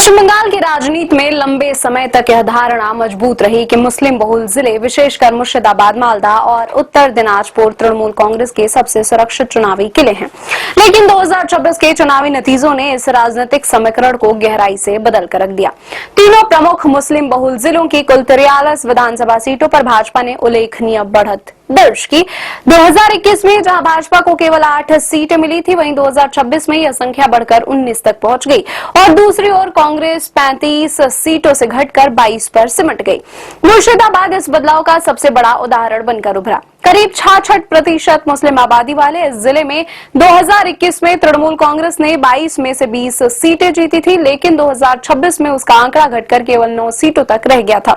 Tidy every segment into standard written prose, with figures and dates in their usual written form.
पश्चिम बंगाल की राजनीति में लंबे समय तक यह धारणा मजबूत रही कि मुस्लिम बहुल जिले विशेषकर मुर्शिदाबाद, मालदा और उत्तर दिनाजपुर तृणमूल कांग्रेस के सबसे सुरक्षित चुनावी किले हैं। लेकिन 2026 के चुनावी नतीजों ने इस राजनीतिक समीकरण को गहराई से बदल कर रख दिया। तीनों प्रमुख मुस्लिम बहुल जिलों की कुल 43 विधानसभा सीटों पर भाजपा ने उल्लेखनीय बढ़त दर्ज की। 2021 में जहां भाजपा को केवल 8 सीटें मिली थी, वहीं 2026 में यह संख्या बढ़कर 19 तक पहुंच गई और दूसरी ओर कांग्रेस 35 सीटों से घटकर 22 पर सिमट गई। मुर्शिदाबाद इस बदलाव का सबसे बड़ा उदाहरण बनकर उभरा। करीब 66% मुस्लिम आबादी वाले इस जिले में 2021 में तृणमूल कांग्रेस ने 22 में से 20 सीटें जीती थी, लेकिन 2026 में उसका आंकड़ा घटकर केवल 9 सीटों तक रह गया था।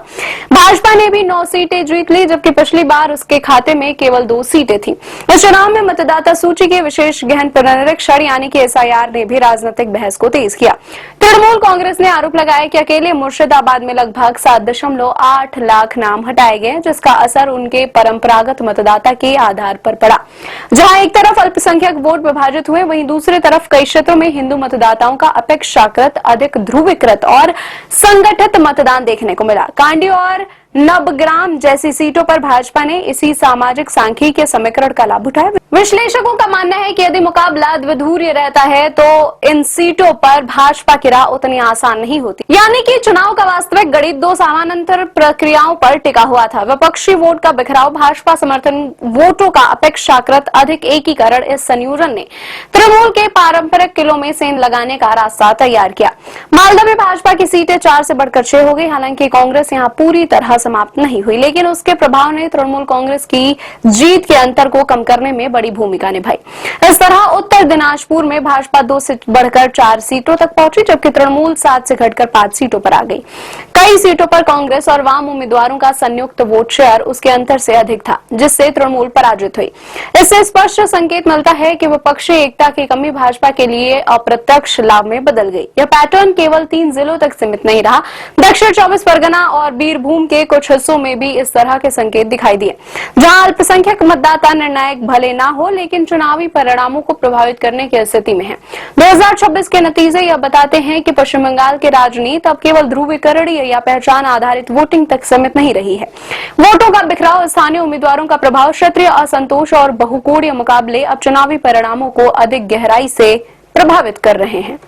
भाजपा ने भी 9 सीटें जीत ली, जबकि पिछली बार उसके खाते में केवल 2 सीटें थी। इस चुनाव में मतदाता सूची के विशेष गहन पुनरीक्षण यानी कि SIR ने भी राजनीतिक बहस को तेज किया। तृणमूल कांग्रेस ने आरोप लगाया कि अकेले मुर्शिदाबाद में लगभग 7.8 लाख नाम हटाए गए, जिसका असर उनके परंपरागत मतदाता के आधार पर पड़ा। जहां एक तरफ अल्पसंख्यक वोट विभाजित हुए, वहीं दूसरी तरफ कई क्षेत्रों में हिंदू मतदाताओं का अपेक्षाकृत अधिक ध्रुवीकृत और संगठित मतदान देखने को मिला। कांडी और नबग्राम जैसी सीटों पर भाजपा ने इसी सामाजिक सांख्यिकी के समीकरण का लाभ उठाया। विश्लेषकों का मानना है कि यदि मुकाबला द्विध्रुवीय रहता है तो इन सीटों पर भाजपा की राह उतनी आसान नहीं होती। यानी कि चुनाव का वास्तविक गणित 2 समानांतर प्रक्रियाओं पर टिका हुआ था। विपक्षी वोट का बिखराव, भाजपा समर्थन वोटों का अपेक्षाकृत अधिक एकीकरण, इस संयोजन ने तृणमूल के पारंपरिक किलों में सेंध लगाने का रास्ता तैयार किया। मालदा में भाजपा की सीटें 4 से बढ़कर 6 हो गई। हालांकि कांग्रेस यहाँ पूरी तरह समाप्त नहीं हुई, लेकिन उसके प्रभाव ने तृणमूल कांग्रेस की जीत के अंतर को कम करने में बड़ी भूमिका निभाई। इस तरह उत्तर दिनाजपुर में भाजपा 2 से बढ़कर 4 सीटों तक पहुंची, जबकि तृणमूल 7 से घटकर 5 सीटों पर आ गई। कई सीटों पर कांग्रेस और वाम उम्मीदवारों का संयुक्त वोट शेयर उसके अंतर से अधिक था, जिससे तृणमूल पराजित हुई। इससे स्पष्ट संकेत मिलता है कि विपक्षी एकता की कमी भाजपा के लिए अप्रत्यक्ष लाभ में बदल गई। यह पैटर्न केवल 3 जिलों तक सीमित नहीं रहा। दक्षिण 24 परगना और बीरभूम के कुछ हिस्सों में भी इस तरह के संकेत दिखाई दिए, जहां अल्पसंख्यक मतदाता निर्णायक भले ना हो, लेकिन चुनावी परिणामों को प्रभावित करने की स्थिति में है। 2026 के नतीजे यह बताते हैं कि पश्चिम बंगाल की राजनीति अब केवल ध्रुवीकरण या पहचान आधारित वोटिंग तक सीमित नहीं रही है। वोटों का बिखराव, स्थानीय उम्मीदवारों का प्रभाव, क्षेत्रीय असंतोष और बहुकोणीय मुकाबले अब चुनावी परिणामों को अधिक गहराई से प्रभावित कर रहे हैं।